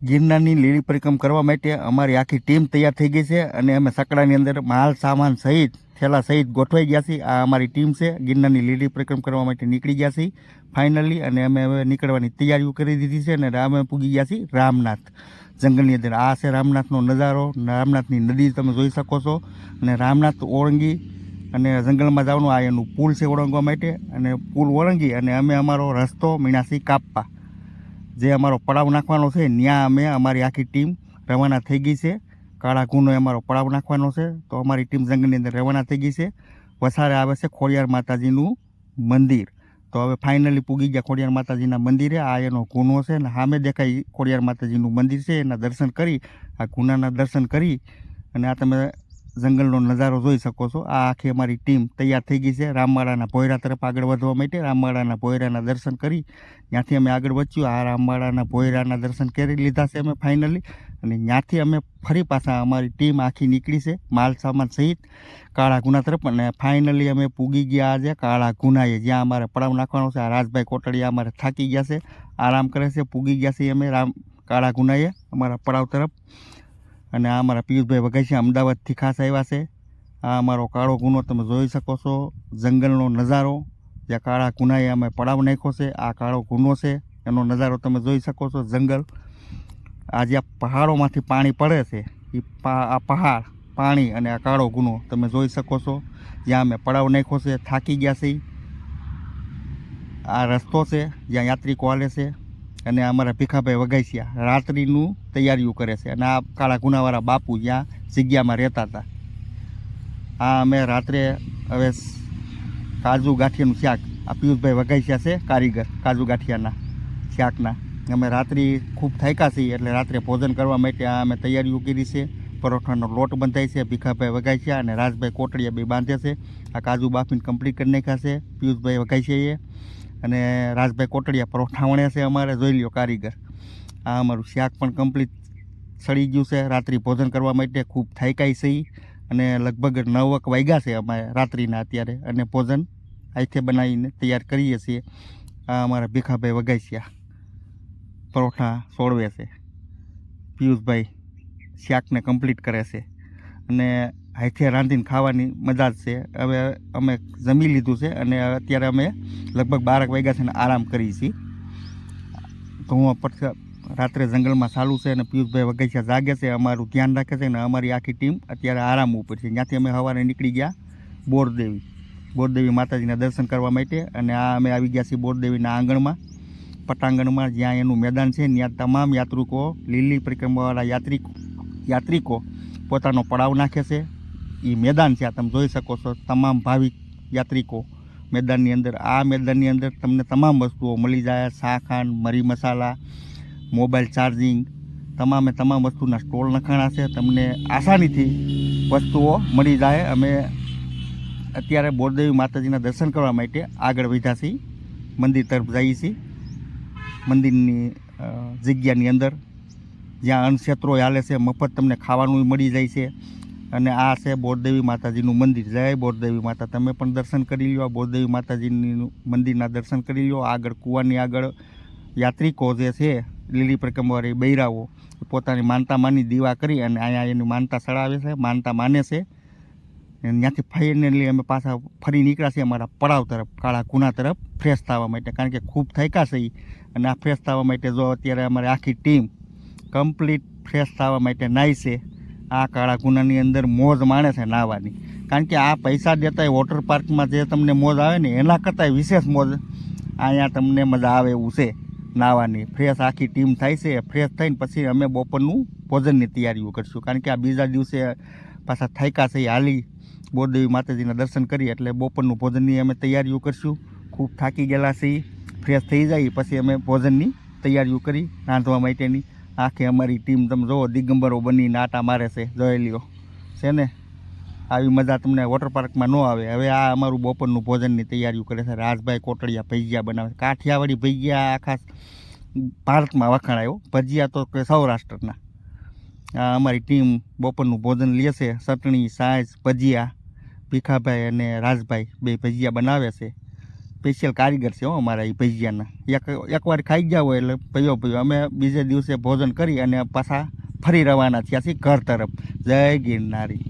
ગિરનારની લીલી પરિક્રમા કરવા માટે અમારી આખી ટીમ તૈયાર થઈ ગઈ છે અને અમે સકડાની અંદર માલ સામાન સહિત થેલા સહિત ગોઠવાઈ ગયા છીએ. આ અમારી ટીમ છે. ગિરનારની લીલી પરિક્રમા કરવા માટે નીકળી ગયા છીએ ફાઇનલી, અને અમે હવે નીકળવાની તૈયારીઓ કરી દીધી છે અને અમે પૂગી ગયા છીએ રામનાથ જંગલની અંદર. આ છે રામનાથનો નજારો. રામનાથની નદી તમે જોઈ શકો છો અને રામનાથ ઓળંગી અને જંગલમાં જવાનું આ એનું પુલ છે ઓળંગવા માટે, અને પુલ ઓળંગી અને અમે અમારો રસ્તો મીણાસી કાપવા જે અમારો પડાવ નાખવાનો છે ત્યાં અમે અમારી આખી ટીમ રવાના થઈ ગઈ છે. કાળા ગુનો અમારો પડાવ નાખવાનો છે તો અમારી ટીમ જંગલની અંદર રવાના થઈ ગઈ છે. વસારે આવે છે ખોડિયાર માતાજીનું મંદિર. તો હવે ફાઇનલી પૂગી ગયા ખોડિયાર માતાજીના મંદિરે. આ એનો ગુનો છે ને સામે દેખાય ખોડિયાર માતાજીનું મંદિર છે. એના દર્શન કરી, આ ગુનાના દર્શન કરી અને આ તમે જંગલનો નજારો જોઈ શકો છો. આ આખી અમારી ટીમ તૈયાર થઈ ગઈ છે રામવાડાના ભોયરા તરફ આગળ વધવા માટે. રામવાડાના ભોયરાના દર્શન કરી ત્યાંથી અમે આગળ વધ્યું. આ રામવાડાના ભોયરાના દર્શન કરી લીધા છે અમે ફાઇનલી, અને ત્યાંથી અમે ફરી પાછા અમારી ટીમ આખી નીકળી છે માલ સામાન સહિત કાળા ગુના તરફ. અને ફાઇનલી અમે પૂગી ગયા આજે કાળા ગુનાએ, જ્યાં અમારે પડાવ નાખવાનો છે. આ રાજભાઈ કોટડિયા અમારે થાકી ગયા છે, આરામ કરે છે. પૂગી ગયા છીએ અમે કાળા ગુનાએ અમારા પડાવ તરફ. અને આ અમારા પિયુષભાઈ વઘાસિયા અમદાવાદથી ખાસ આવ્યા છે. આ અમારો કાળો ગુનો તમે જોઈ શકો છો, જંગલનો નજારો જ્યાં કાળા ગુનાએ અમે પડાવ નાખ્યો છે. આ કાળો ગુનો છે, એનો નજારો તમે જોઈ શકો છો. જંગલ આ જ્યાં પહાડોમાંથી પાણી પડે છે એ આ પહાડ પાણી અને આ કાળો ગુનો તમે જોઈ શકો છો, જ્યાં અમે પડાવ નાખ્યો છે. થાકી ગયા છે. આ રસ્તો છે જ્યાં યાત્રિકો હાલે છે. અને અમારા ભીખાભાઈ વઘાસિયા રાત્રિનું તૈયારીઓ કરે છે. અને આ કાળા ગુનાવાળા બાપુ જ્યાં જગ્યામાં રહેતા હતા. આ અમે રાત્રે હવે કાજુ ગાંઠિયાનું શાક, આ પિયુષભાઈ વઘાસિયા છે કારીગર કાજુ ગાંઠિયાના શાકના. અમે રાત્રિ ખૂબ થાક્યા છીએ એટલે રાત્રે ભોજન કરવા માટે આ અમે તૈયારીઓ કરી છે. પરોઠાનો લોટ બંધાય છે. ભીખાભાઈ વઘાસિયા અને રાજભાઈ કોટડિયા બે બાંધે છે. આ કાજુ બાફીને કમ્પ્લીટ કરી નાખ્યા છે પિયુષભાઈ વઘાસિયાએ, અને રાજભાઈ કોટડિયા પરોઠા વણે છે અમારે. જોઈ લ્યો કારીગર. આ અમારું શાક પણ કમ્પ્લીટ સડી ગયું છે. રાત્રિ ભોજન કરવા માટે ખૂબ થાક્યા છે અને લગભગ 9 વાગ્યા છે અમારે રાત્રિના અત્યારે, અને ભોજન અહીંથી બનાવીને તૈયાર કરીએ છીએ. આ અમારા ભીખાભાઈ વઘાસિયા પરોઠા સોળવે છે. પિયુષભાઈ શાકને કમ્પ્લીટ કરે છે અને હાથે રાંધીને ખાવાની મજા જ છે. હવે અમે જમી લીધું છે અને અત્યારે અમે લગભગ 12 વાગ્યા છે ને આરામ કરીએ છીએ. તો હું રાત્રે જંગલમાં ચાલુ છે અને પિયુષભાઈ વઘાસિયા જાગે છે, અમારું ધ્યાન રાખે છે. અને અમારી આખી ટીમ અત્યારે આરામ ઉપર છે. ત્યાંથી અમે સવારે નીકળી ગયા બોરદેવી માતાજીના દર્શન કરવા માટે. અને આ અમે આવી ગયા છીએ બોરદેવીના આંગણમાં, પટાંગણમાં, જ્યાં એનું મેદાન છે. ત્યાં તમામ યાત્રિકો, લીલી પરિક્રમાવાળા યાત્રિકો પોતાનો પડાવ નાખે છે. એ મેદાન છે, આ તમે જોઈ શકો છો. તમામ ભાવિક યાત્રિકો મેદાનની અંદર. આ મેદાનની અંદર તમને તમામ વસ્તુઓ મળી જાય. શાખાન, મરી મસાલા, મોબાઈલ ચાર્જિંગ, તમામે તમામ વસ્તુના સ્ટોલ નખાણા છે. તમને આસાનીથી વસ્તુઓ મળી જાય. અમે અત્યારે બોરદેવી માતાજીના દર્શન કરવા માટે આગળ વધ્યા છીએ, મંદિર તરફ જઈએ છીએ. મંદિરની જગ્યાની અંદર જ્યાં અન્નક્ષેત્રો હાલે છે, મફત તમને ખાવાનું મળી જાય છે. અને આ છે બોરદેવી માતાજીનું મંદિર. જય બોરદેવી માતા. તમે પણ દર્શન કરી લો. બોરદેવી માતાજીનું મંદિરના દર્શન કરી લો. આગળ કૂવાની આગળ યાત્રિકો જે છે લીલી પરિક્રમાવાળી બૈરાઓ પોતાની માનતા માની દીવા કરી અને અહીંયા એની માનતા ચડાવે છે, માનતા માને છે. ત્યાંથી ફાઇનલી અમે પાછા ફરી નીકળ્યા છીએ અમારા પડાવ તરફ, કાળા ગુના તરફ ફ્રેશ થવા માટે. કારણ કે ખૂબ થાક્યા છે અને આ ફ્રેશ થવા માટે જો અત્યારે અમારી આખી ટીમ કમ્પ્લીટ ફ્રેશ થવા માટે નાહી છે. આ કાળા ગુનાની અંદર મોજ માણે છે નાહવાની. કારણ કે આ પૈસા દેતા વોટર પાર્કમાં જે તમને મોજ આવે ને એના કરતાં વિશેષ મોજ અહીંયા તમને મજા આવે એવું છે નાહવાની. ફ્રેશ આખી ટીમ થાય છે. ફ્રેશ થઈને પછી અમે બપોરનું ભોજનની તૈયારીઓ કરીશું. કારણ કે આ બીજા દિવસે પાછા થાક્યા છે હાલી બોરદેવી માતાજીના દર્શન કરી એટલે બપોરનું ભોજનની અમે તૈયારીઓ કરીશું. ખૂબ થાકી ગયેલા છીએ, ફ્રેશ થઈ જાય પછી અમે ભોજનની તૈયારીઓ કરી રાંધવા માટેની. આખી અમારી ટીમ તમે જુઓ દિગંબરો બનીને આટા મારે છે. જોઈ લ્યો છે ને, આવી મજા તમને વોટર પાર્કમાં ન આવે. હવે આ અમારું બપોરનું ભોજનની તૈયારીઓ કરે છે. રાજભાઈ કોટડિયા ભજીયા બનાવે છે. કાઠિયાવાડી ભજીયા આખા ભારતમાં વખણાયો. ભજીયા તો કે સૌરાષ્ટ્રના. આ અમારી ટીમ બપોરનું ભોજન લે છે. ચટણી, છાશ, ભજીયા ભીખાભાઈ અને રાજભાઈ બે ભજીયા બનાવે છે. સ્પેશિયલ કારીગર છે હો અમારા એ ભજીયાના. એકવાર ખાઈ ગયા હોય એટલે પૈયો અમે બીજે દિવસે ભોજન કરી અને પાછા ફરી રવાના થયા છીએ ઘર તરફ. જય ગિરનારી.